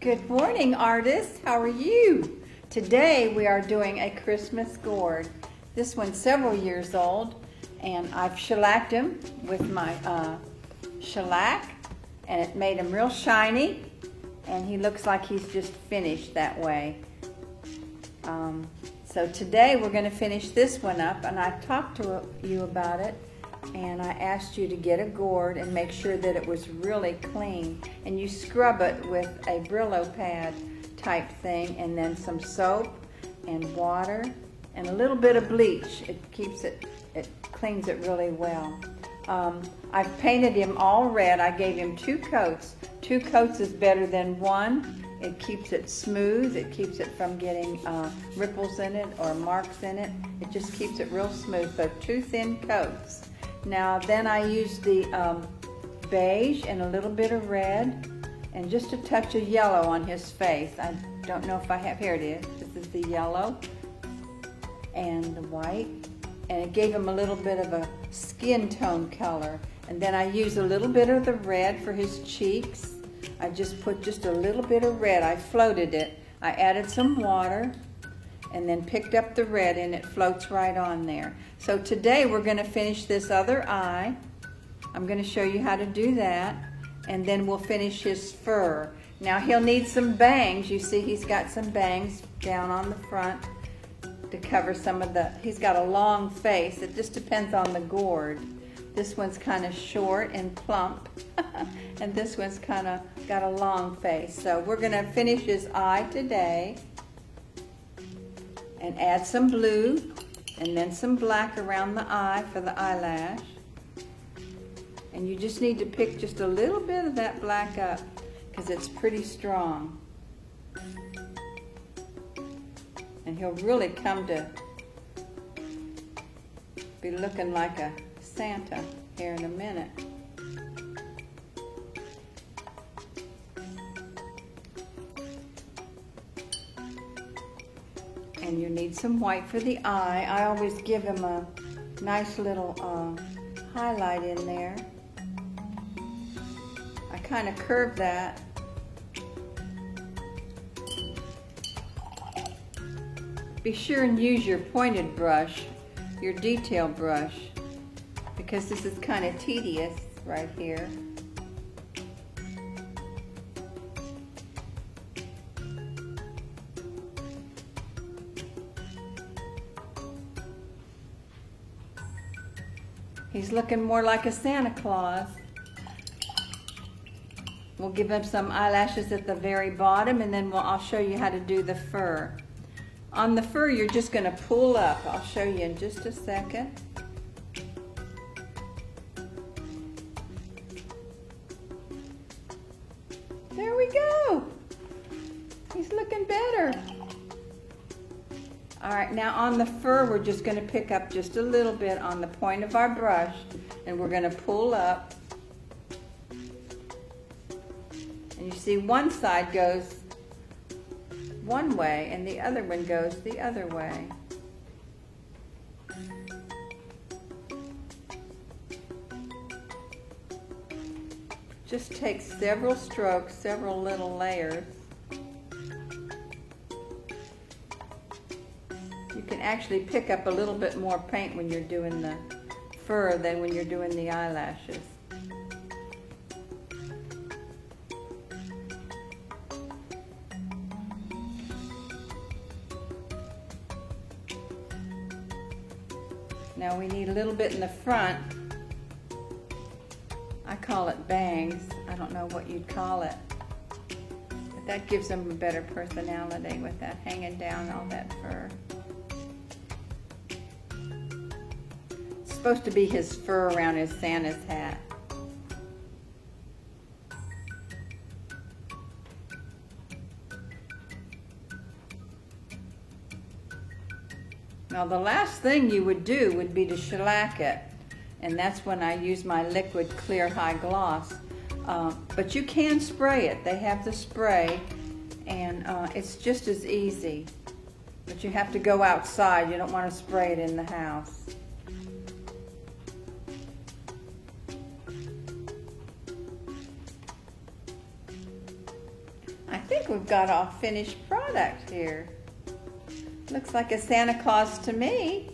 Good morning, artists. How are you? Today we are doing a Christmas gourd. This one's several years old, and I've shellacked him with my shellac, and it made him real shiny, and he looks like he's just finished that way. So today we're going to finish this one up, and I talked to you about it, and I asked you to get a gourd and make sure that it was really clean, and you scrub it with a Brillo pad type thing, and then some soap and water and a little bit of bleach. It cleans it really well. I've painted him all red. I gave him 2 coats. 2 coats is better than 1. It keeps it smooth. It keeps it from getting ripples in it or marks in it. It just keeps it real smooth. So 2 thin coats. Now then I used the beige and a little bit of red and just a touch of yellow on his face. I don't know if I have, here it is. This is the yellow and the white, and it gave him a little bit of a skin tone color. And then I used a little bit of the red for his cheeks. I just put just a little bit of red. I floated it. I added some water and then picked up the red, and it floats right on there. So today we're going to finish this other eye. I'm going to show you how to do that, and then we'll finish his fur. Now he'll need some bangs. You see he's got some bangs down on the front to cover some of the, he's got a long face. It just depends on the gourd. This one's kind of short and plump, and this one's kind of got a long face. So we're going to finish his eye today and add some blue and then some black around the eye for the eyelash. And you just need to pick just a little bit of that black up because it's pretty strong. And he'll really come to be looking like a Santa here in a minute. And you need some white for the eye. I always give him a nice little highlight in there. I kind of curve that. Be sure and use your pointed brush, your detail brush, because this is kind of tedious right here. He's looking more like a Santa Claus. We'll give him some eyelashes at the very bottom, and then I'll show you how to do the fur. On the fur, you're just going to pull up. I'll show you in just a second. There we go. He's looking better. All right, now on the fur, we're just going to pick up just a little bit on the point of our brush, and we're going to pull up. And you see one side goes one way and the other one goes the other way. Just take several strokes, several little layers. You can actually pick up a little bit more paint when you're doing the fur than when you're doing the eyelashes. Now we need a little bit in the front. I call it bangs. I don't know what you'd call it. But that gives them a better personality with that hanging down all that fur. It's supposed to be his fur around his Santa's hat. Now the last thing you would do would be to shellac it, and that's when I use my liquid clear high gloss. But you can spray it. They have the spray, and it's just as easy. But you have to go outside. You don't want to spray it in the house. think we've got a finished product here. Looks like a Santa Claus to me.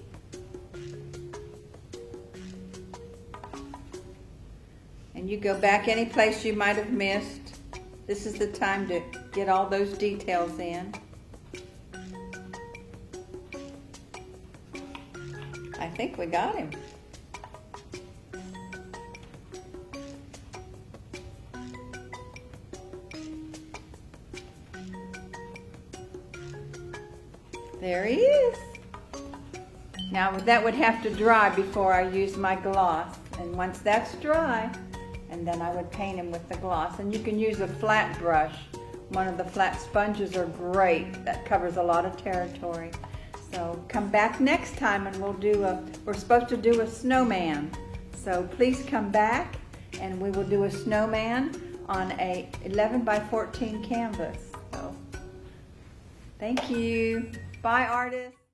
And you go back any place you might have missed. This is the time to get all those details in. I think we got him. There he is. Now that would have to dry before I use my gloss. And once that's dry, and then I would paint him with the gloss. And you can use a flat brush. One of the flat sponges are great. That covers a lot of territory. So come back next time and we're supposed to do a snowman. So please come back and we will do a snowman on a 11 by 14 canvas. So thank you. Bye, artists.